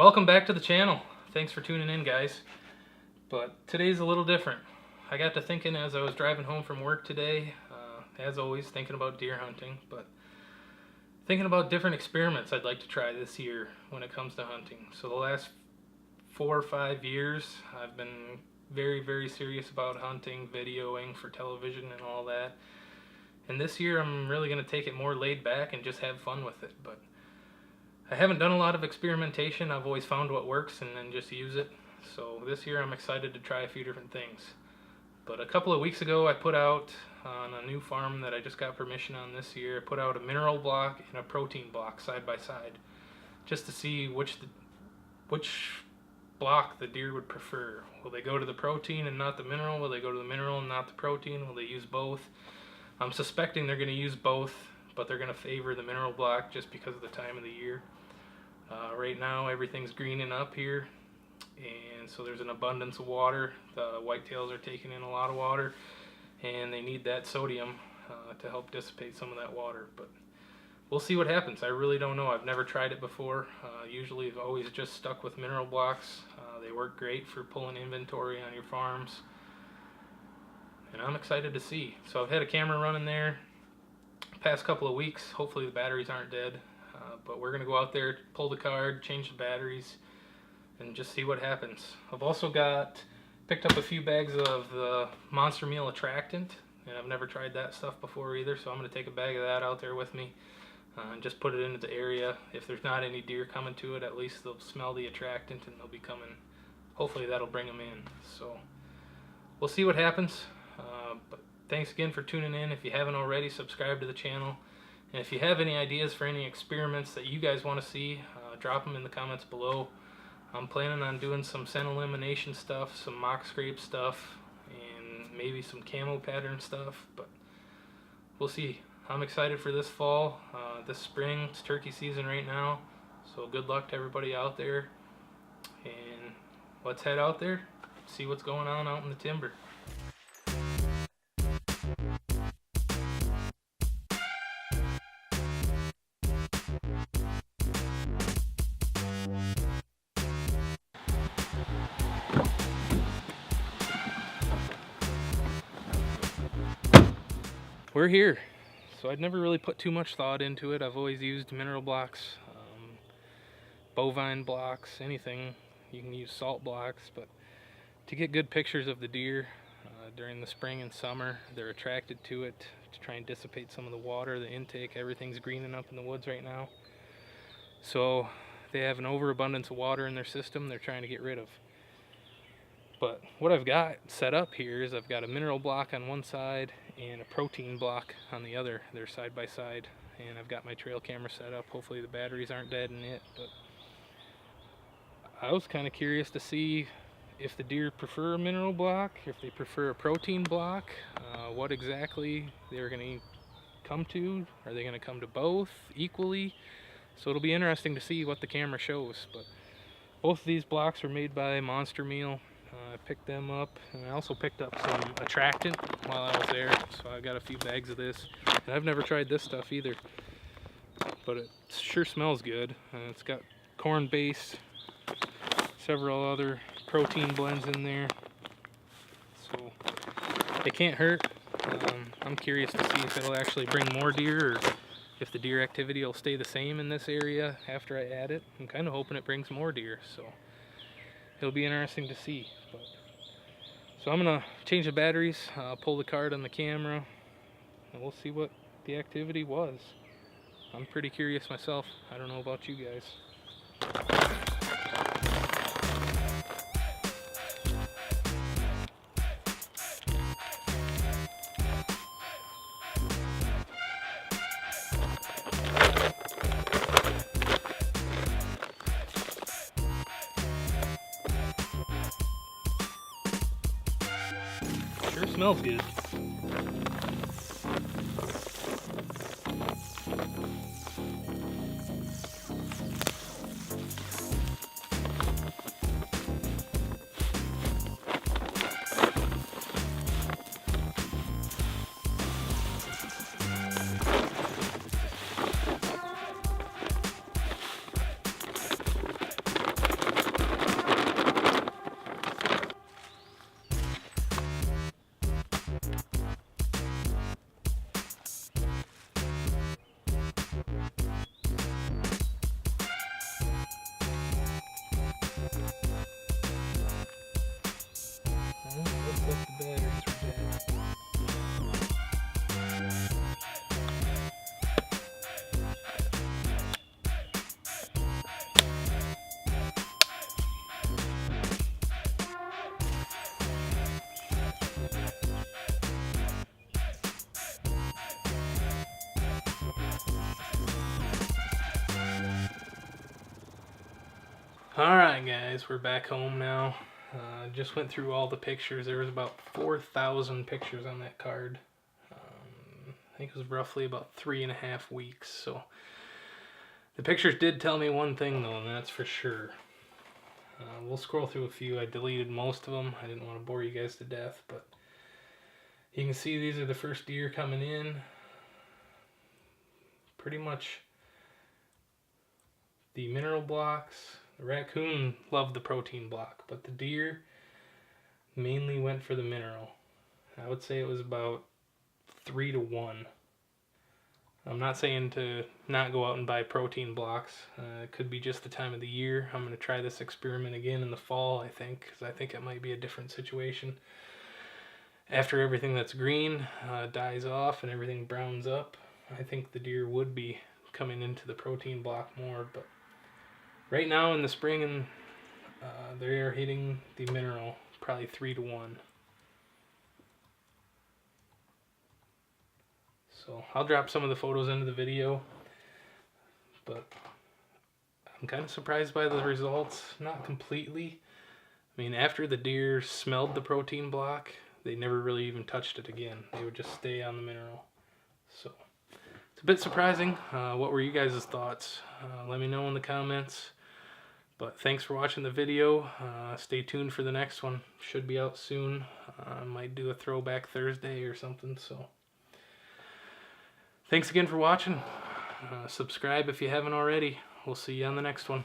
Welcome back to the channel. Thanks for tuning in, guys. But today's a little different. I got to thinking as I was driving home from work today, as always, thinking about deer hunting, but thinking about different experiments I'd like to try this year when it comes to hunting. So the last 4 or 5 years, I've been very, very serious about hunting, videoing for television and all that. And this year I'm really going to take it more laid back and just have fun with it. But I haven't done a lot of experimentation. I've always found what works and then just use it. So this year I'm excited to try a few different things. But a couple of weeks ago I put out on a new farm that I just got permission on this year, I put out a mineral block and a protein block side by side, just to see which block the deer would prefer. Will they go to the protein and not the mineral? Will they go to the mineral and not the protein? Will they use both? I'm suspecting they're going to use both, but they're going to favor the mineral block just because of the time of the year. Right now everything's greening up here, and so there's an abundance of water. The whitetails are taking in a lot of water, and they need that sodium to help dissipate some of that water. But we'll see what happens. I really don't know. I've never tried it before. Usually I've always just stuck with mineral blocks. They work great for pulling inventory on your farms, and I'm excited to see. So I've had a camera running there past couple of weeks. Hopefully the batteries aren't dead, but we're gonna go out there, pull the card, change the batteries, and just see what happens. I've also picked up a few bags of the Monster Meal attractant, and I've never tried that stuff before either, so I'm gonna take a bag of that out there with me and just put it into the area. If there's not any deer coming to it, at least they'll smell the attractant and they'll be coming. Hopefully that'll bring them in. So we'll see what happens. But thanks again for tuning in. If you haven't already, subscribe to the channel. And if you have any ideas for any experiments that you guys want to see, drop them in the comments below. I'm planning on doing some scent elimination stuff, some mock scrape stuff, and maybe some camo pattern stuff, but we'll see. I'm excited for this fall, this spring. It's turkey season right now, so good luck to everybody out there, and let's head out there, see what's going on out in the timber. We're here. So I'd never really put too much thought into it. I've always used mineral blocks, bovine blocks, anything. You can use salt blocks, but to get good pictures of the deer during the spring and summer, they're attracted to it to try and dissipate some of the water, the intake. Everything's greening up in the woods right now. So they have an overabundance of water in their system they're trying to get rid of. But what I've got set up here is I've got a mineral block on one side and a protein block on the other. They're side by side, and I've got my trail camera set up. Hopefully the batteries aren't dead in it, but I was kind of curious to see if the deer prefer a mineral block, if they prefer a protein block, what exactly they're going to come to. Are they going to come to both equally? So it'll be interesting to see what the camera shows. But both of these blocks were made by Monster Meal. I picked them up, and I also picked up some attractant while I was there, so I got a few bags of this. And I've never tried this stuff either, but it sure smells good. It's got corn base, several other protein blends in there, so it can't hurt. I'm curious to see if it'll actually bring more deer, or if the deer activity will stay the same in this area after I add it. I'm kind of hoping it brings more deer, so it'll be interesting to see. So I'm gonna change the batteries, pull the card on the camera, and we'll see what the activity was. I'm pretty curious myself. I don't know about you guys. Sure smells good. but the batteries are dead. Alright guys, we're back home now. Just went through all the pictures. There was about 4,000 pictures on that card. I think it was roughly about 3.5 weeks. So the pictures did tell me one thing though, and that's for sure. We'll scroll through a few. I deleted most of them. I didn't want to bore you guys to death, but you can see these are the first deer coming in. Pretty much the mineral blocks. The raccoon loved the protein block, but the deer mainly went for the mineral. I would say it was about 3 to 1. I'm not saying to not go out and buy protein blocks. It could be just the time of the year. I'm going to try this experiment again in the fall, I think, because I think it might be a different situation. After everything that's green dies off and everything browns up, I think the deer would be coming into the protein block more, but right now in the spring, and they are hitting the mineral, probably 3 to 1. So I'll drop some of the photos into the video, but I'm kind of surprised by the results. Not completely. I mean, after the deer smelled the protein block, they never really even touched it again. They would just stay on the mineral. So it's a bit surprising. What were you guys' thoughts? Let me know in the comments. But thanks for watching the video. Stay tuned for the next one. Should be out soon. I might do a throwback Thursday or something. So thanks again for watching. Subscribe if you haven't already. We'll see you on the next one.